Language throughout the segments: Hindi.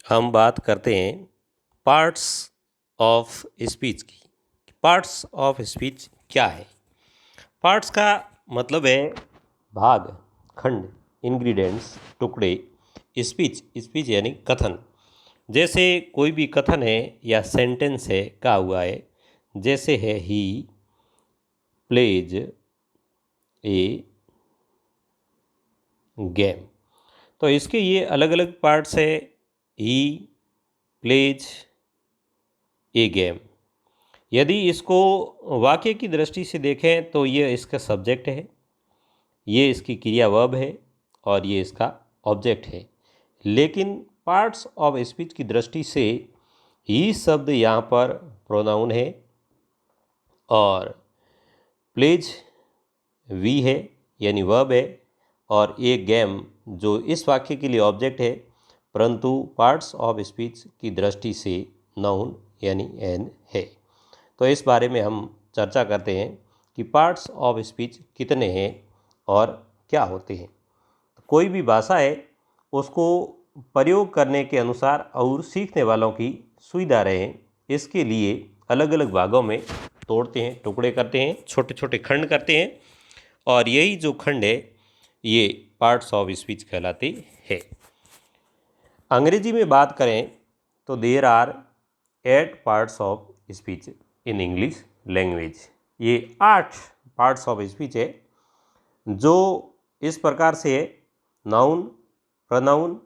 हम बात करते हैं पार्ट्स ऑफ स्पीच की। पार्ट्स ऑफ स्पीच क्या है? पार्ट्स का मतलब है भाग, खंड, इंग्रेडिएंट्स, टुकड़े। स्पीच स्पीच यानी कथन। जैसे कोई भी कथन है या सेंटेंस है, कहा हुआ है, जैसे है ही प्लेज ए गेम। तो इसके ये अलग अलग पार्ट्स है। He plays a game. यदि इसको वाक्य की दृष्टि से देखें तो ये इसका सब्जेक्ट है, ये इसकी क्रिया वर्ब है और ये इसका ऑब्जेक्ट है। लेकिन पार्ट्स ऑफ स्पीच की दृष्टि से ही शब्द यहाँ पर प्रोनाउन है और प्लेज वी है यानी वर्ब है और ए गेम जो इस वाक्य के लिए ऑब्जेक्ट है, परंतु पार्ट्स ऑफ स्पीच की दृष्टि से नाउन यानी एन है। तो इस बारे में हम चर्चा करते हैं कि पार्ट्स ऑफ स्पीच कितने हैं और क्या होते हैं। कोई भी भाषा है उसको प्रयोग करने के अनुसार और सीखने वालों की सुविधा रहे, इसके लिए अलग अलग भागों में तोड़ते हैं, टुकड़े करते हैं, छोटे छोटे खंड करते हैं और यही जो खंड है ये पार्ट्स ऑफ स्पीच कहलाते हैं। अंग्रेजी में बात करें तो there are 8 parts of speech in English language. ये 8 पार्ट्स ऑफ स्पीच है जो इस प्रकार से है: noun, pronoun,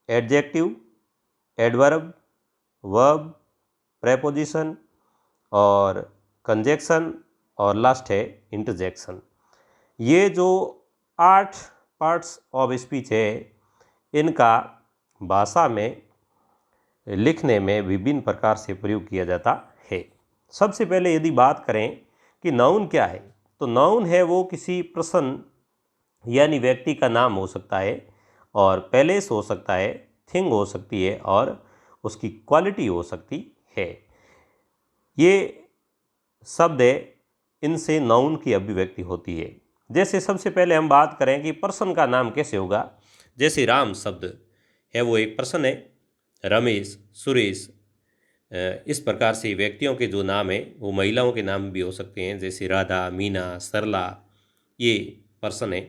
adjective, adverb, verb, preposition और कंजक्शन और लास्ट है इंटरजेक्शन। ये जो 8 पार्ट्स ऑफ स्पीच है इनका भाषा में लिखने में विभिन्न प्रकार से प्रयोग किया जाता है। सबसे पहले यदि बात करें कि नाउन क्या है, तो नाउन है वो किसी पर्सन यानी व्यक्ति का नाम हो सकता है और प्लेस हो सकता है, थिंग हो सकती है और उसकी क्वालिटी हो सकती है। ये शब्द है, इनसे नाउन की अभिव्यक्ति होती है। जैसे सबसे पहले हम बात करें कि पर्सन का नाम कैसे होगा। जैसे राम शब्द है वो एक पर्सन है, रमेश, सुरेश, इस प्रकार से व्यक्तियों के जो नाम हैं वो महिलाओं के नाम भी हो सकते हैं, जैसे राधा, मीना, सरला, ये पर्सन है।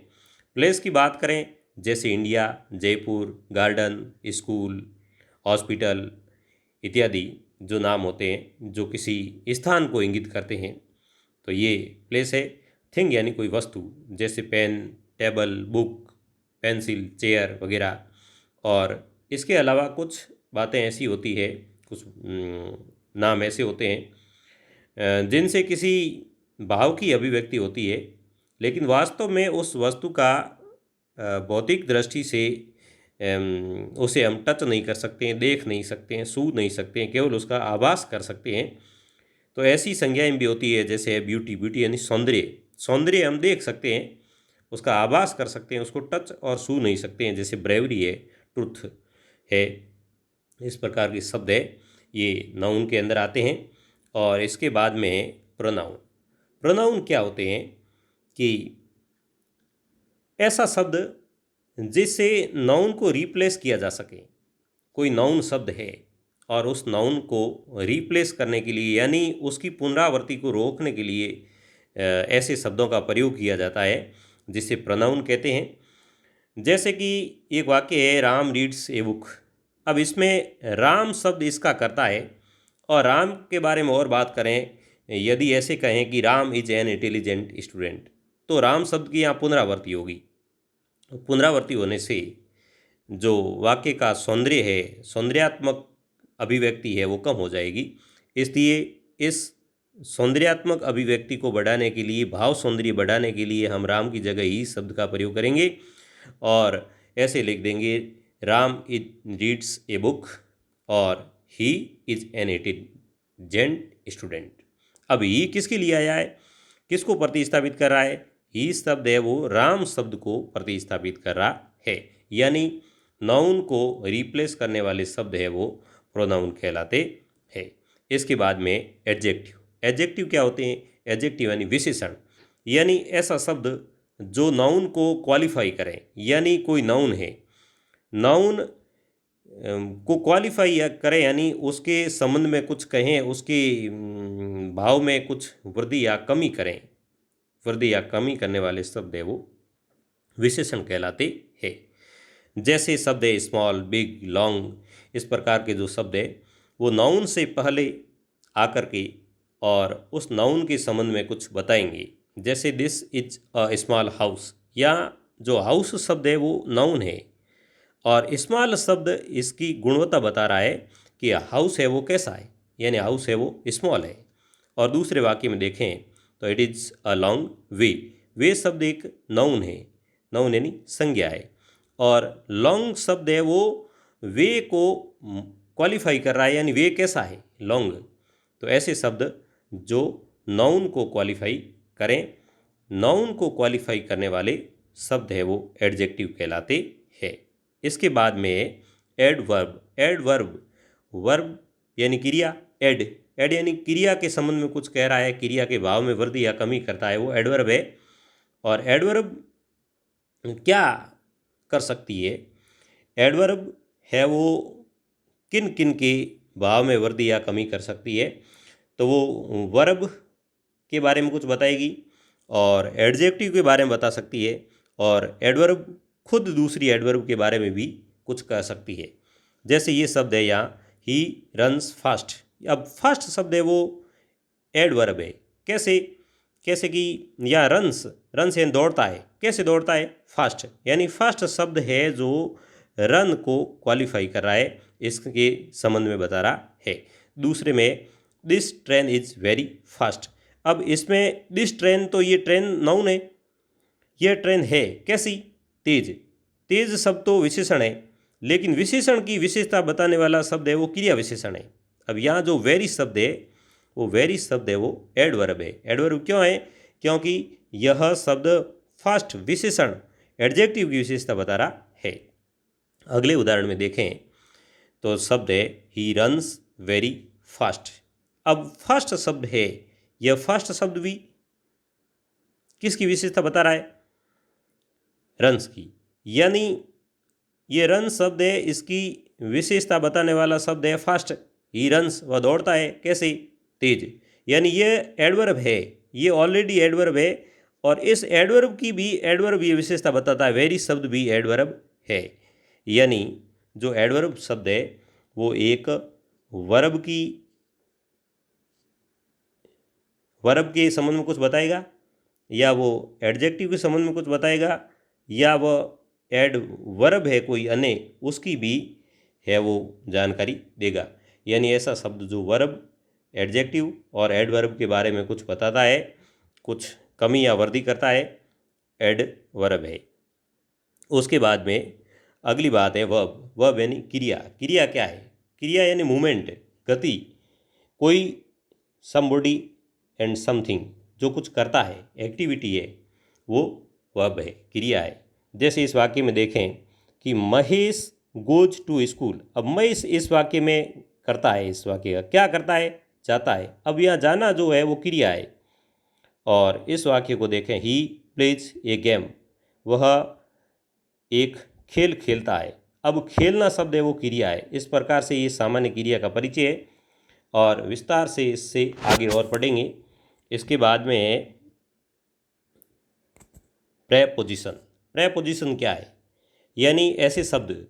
प्लेस की बात करें जैसे India, Jaipur, garden, school, hospital इत्यादि जो नाम होते हैं जो किसी स्थान को इंगित करते हैं, तो ये प्लेस है। थिंग यानी कोई वस्तु, जैसे pen, table, book, pencil, chair वगैरह। और इसके अलावा कुछ बातें ऐसी होती है, कुछ नाम ऐसे होते हैं जिनसे किसी भाव की अभिव्यक्ति होती है, लेकिन वास्तव में उस वस्तु का भौतिक दृष्टि से उसे हम टच नहीं कर सकते हैं, देख नहीं सकते हैं, छू नहीं सकते हैं, केवल उसका आभास कर सकते हैं। तो ऐसी संज्ञाएं भी होती है, जैसे है ब्यूटी। ब्यूटी यानी सौंदर्य। सौंदर्य हम देख सकते हैं, उसका आभास कर सकते हैं, उसको टच और छू नहीं सकते हैं, जैसे ब्रेवरी है, ट्रुथ है। इस प्रकार के शब्द है ये नाउन के अंदर आते हैं। और इसके बाद में है प्रोनाउन। प्रोनाउन क्या होते हैं कि ऐसा शब्द जिससे नाउन को रिप्लेस किया जा सके। कोई नाउन शब्द है और उस नाउन को रिप्लेस करने के लिए यानी उसकी पुनरावृत्ति को रोकने के लिए ऐसे शब्दों का प्रयोग किया जाता है जिसे प्रोनाउन कहते हैं। जैसे कि एक वाक्य है, राम रीड्स ए बुक। अब इसमें राम शब्द इसका करता है और राम के बारे में और बात करें, यदि ऐसे कहें कि Ram is an intelligent student, तो राम शब्द की यहाँ पुनरावृत्ति होगी। पुनरावृत्ति होने से जो वाक्य का सौंदर्य है, सौंदर्यात्मक अभिव्यक्ति है, वो कम हो जाएगी। इसलिए इस सौंदर्यात्मक अभिव्यक्ति को बढ़ाने के लिए, भाव सौंदर्य बढ़ाने के लिए हम राम की जगह ही शब्द का प्रयोग करेंगे और ऐसे लिख देंगे, Ram is reads a book और he is an intelligent student. अब ही किसके लिए आया है, किसको प्रतिस्थापित कर रहा है? ही शब्द है वो राम शब्द को प्रतिस्थापित कर रहा है, यानी नाउन को रिप्लेस करने वाले शब्द है वो प्रोनाउन कहलाते हैं। इसके बाद में एडजेक्टिव। एडजेक्टिव क्या होते हैं? एडजेक्टिव यानी विशेषण, यानी ऐसा शब्द जो नाउन को क्वालिफाई करें। यानी कोई नाउन है, नाउन को क्वालिफाई या करें, यानी उसके संबंध में कुछ कहें, उसके भाव में कुछ वृद्धि या कमी करें, वृद्धि या कमी करने वाले शब्द है वो विशेषण कहलाते हैं। जैसे शब्द है स्मॉल, बिग, लॉन्ग, इस प्रकार के जो शब्द है वो नाउन से पहले आकर के और उस नाउन के संबंध में कुछ बताएंगे। जैसे this is a small house, या जो हाउस शब्द है वो नाउन है और स्मॉल शब्द इसकी गुणवत्ता बता रहा है कि हाउस है वो कैसा है, यानी हाउस है वो स्मॉल है। और दूसरे वाक्य में देखें तो it is a long way, वे शब्द एक नाउन है, नाउन यानी संज्ञा है, और लॉन्ग शब्द है वो वे को क्वालिफाई कर रहा है, यानी वे कैसा है, लॉन्ग। तो ऐसे शब्द जो नाउन को क्वालिफाई करें, नाउन को क्वालिफाई करने वाले शब्द है वो एडजेक्टिव कहलाते हैं। इसके बाद में एडवर्ब, एडवर्ब, वर्ब यानी क्रिया, एड, एड यानी क्रिया के संबंध में कुछ कह रहा है, क्रिया के भाव में वृद्धि या कमी करता है, वो एडवर्ब है। और एडवर्ब क्या कर सकती है, एडवर्ब है वो किन किन के भाव में वृद्धि या कमी कर सकती है, तो वो वर्ब के बारे में कुछ बताएगी और एडजेक्टिव के बारे में बता सकती है, और एडवर्ब खुद दूसरी एडवर्ब के बारे में भी कुछ कह सकती है। जैसे ये शब्द है यहाँ, ही रन्स फास्ट, अब फास्ट शब्द है वो एडवर्ब है। कैसे, कैसे कि या रन्स, रन्स यानी दौड़ता है, कैसे दौड़ता है, फास्ट, यानी फास्ट शब्द है जो रन को क्वालिफाई कर रहा है, इसके संबंध में बता रहा है। दूसरे में this train is very fast, अब इसमें दिस ट्रेन, तो ये ट्रेन नाउन है, यह ट्रेन है कैसी, तेज, तेज शब्द तो विशेषण है, लेकिन विशेषण की विशेषता बताने वाला शब्द है वो क्रिया विशेषण है। अब यहाँ जो वेरी शब्द है वो वेरी शब्द है वो एडवर्ब है। एडवर्ब क्यों है, क्योंकि यह शब्द फास्ट विशेषण एडजेक्टिव की विशेषता बता रहा है। अगले उदाहरण में देखें तो शब्द है ही रन्स वेरी फास्ट, अब फास्ट शब्द है, यह फास्ट शब्द भी किसकी विशेषता बता रहा है, रन्स की, यानी ये रन शब्द है, इसकी विशेषता बताने वाला शब्द है फास्ट, ही रन्स, वह दौड़ता है कैसे, तेज, यानी ये एडवर्ब है, ये ऑलरेडी एडवर्ब है, और इस एडवर्ब की भी एडवर्ब ये विशेषता बताता है, वेरी शब्द भी एडवर्ब है, यानी जो एडवर्ब शब्द है वो एक वर्ब की, वर्ब के संबंध में कुछ बताएगा, या वो एडजेक्टिव के संबंध में कुछ बताएगा, या वह एडवर्ब है कोई अन्य, उसकी भी है वो जानकारी देगा। यानी ऐसा शब्द जो वर्ब, एडजेक्टिव और एडवर्ब के बारे में कुछ बताता है, कुछ कमी या वृद्धि करता है, एडवर्ब है। उसके बाद में अगली बात है वर्ब, वर्ब यानी क्रिया, क्रिया क्या है, क्रिया यानी मूवमेंट, गति, कोई समबॉडी एंड समथिंग जो कुछ करता है, एक्टिविटी है, वो वर्ब है, क्रिया है। जैसे इस वाक्य में देखें कि महेश गोज टू स्कूल, अब महेश इस वाक्य में करता है, इस वाक्य का क्या करता है, जाता है, अब यहाँ जाना जो है वो क्रिया है। और इस वाक्य को देखें ही प्लेज ए गेम, वह एक खेल खेलता है, अब खेलना शब्द है वो क्रिया है। इस प्रकार से ये सामान्य क्रिया का परिचय है और विस्तार से इससे आगे और पढ़ेंगे। इसके बाद में प्रेपोजिशन, प्रेपोजिशन क्या है, यानी ऐसे शब्द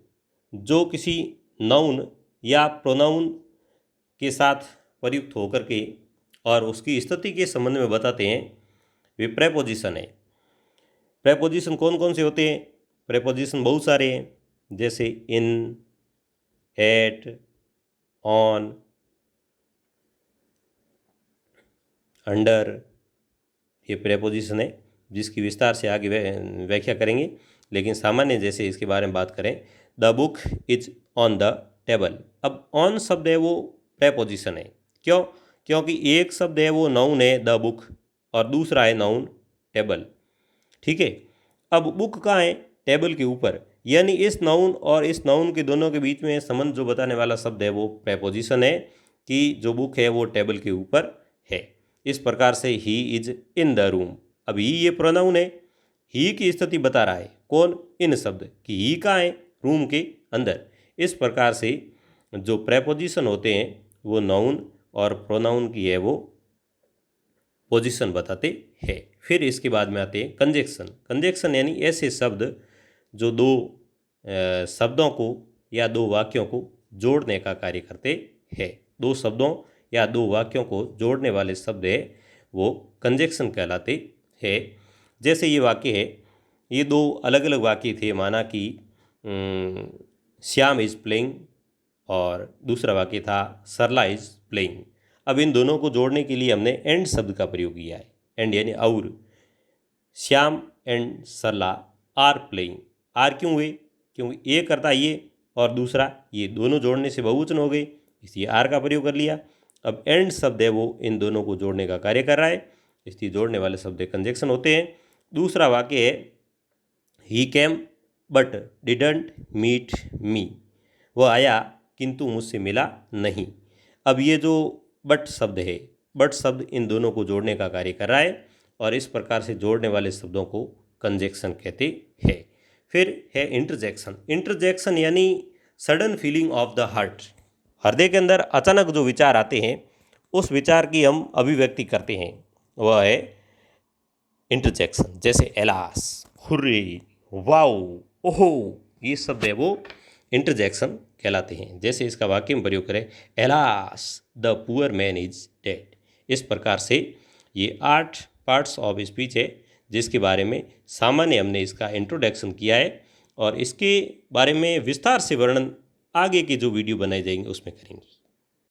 जो किसी नाउन या प्रोनाउन के साथ प्रयुक्त होकर के और उसकी स्थिति के संबंध में बताते हैं, वे प्रेपोजिशन है। प्रेपोजिशन कौन कौन से होते हैं, प्रेपोजिशन बहुत सारे हैं, जैसे इन, एट, ऑन, अंडर, ये प्रेपोजिशन है जिसकी विस्तार से आगे व्याख्या करेंगे, लेकिन सामान्य जैसे इसके बारे में बात करें, the book is on the table, अब ऑन शब्द है वो प्रेपोजिशन है, क्यों, क्योंकि एक शब्द है वो नाउन है द बुक और दूसरा है नाउन टेबल, ठीक है। अब बुक कहाँ है, टेबल के ऊपर, यानी इस नाउन और इस नाउन के दोनों के बीच में संबंध जो बताने वाला शब्द है वो प्रेपोजिशन है कि जो बुक है वो टेबल के ऊपर है। इस प्रकार से he is in the room, अब ही ये प्रोनाउन है, ही की स्थिति बता रहा है, कौन, इन शब्द, कि ही कहाँ है, रूम के अंदर, इस प्रकार से जो प्रेपोजिशन होते हैं वो नाउन और प्रोनाउन की है वो पोजीशन बताते हैं। फिर इसके बाद में आते हैं कंजक्शन। कंजक्शन यानी ऐसे शब्द जो दो शब्दों को या दो वाक्यों को जोड़ने का कार्य करते हैं। दो शब्दों या दो वाक्यों को जोड़ने वाले शब्द है वो कंजक्शन कहलाते हैं। जैसे ये वाक्य है, ये दो अलग अलग वाक्य थे, माना कि श्याम इज़ प्लेइंग और दूसरा वाक्य था सरला इज़ प्लेइंग। अब इन दोनों को जोड़ने के लिए हमने एंड शब्द का प्रयोग किया है। एंड यानी और। Shyam and Sarla are playing. Are क्यों हुए? क्योंकि एक करता ये और दूसरा ये, दोनों जोड़ने से बहुवचन हो गए, इसलिए आर का प्रयोग कर लिया। अब एंड शब्द है वो इन दोनों को जोड़ने का कार्य कर रहा है, इसलिए जोड़ने वाले शब्द कंजक्शन होते हैं। दूसरा वाक्य है he came but didn't meet me. वह आया किंतु मुझसे मिला नहीं। अब ये जो बट शब्द है, बट शब्द इन दोनों को जोड़ने का कार्य कर रहा है और इस प्रकार से जोड़ने वाले शब्दों को कंजक्शन कहते हैं। फिर है इंटरजेक्शन। इंटरजेक्शन यानी sudden feeling of the heart. हृदय के अंदर अचानक जो विचार आते हैं उस विचार की हम अभिव्यक्ति करते हैं, वह है इंटरजेक्शन। जैसे एलास, हुर्रे, वाओ, ओहो, ये शब्द है वो इंटरजेक्शन कहलाते हैं। जैसे इसका वाक्य में प्रयोग करें, alas the poor man is dead. इस प्रकार से ये 8 पार्ट्स ऑफ स्पीच है जिसके बारे में सामान्य हमने इसका इंट्रोडक्शन किया है और इसके बारे में विस्तार से वर्णन आगे की जो वीडियो बनाई जाएंगे उसमें करेंगे।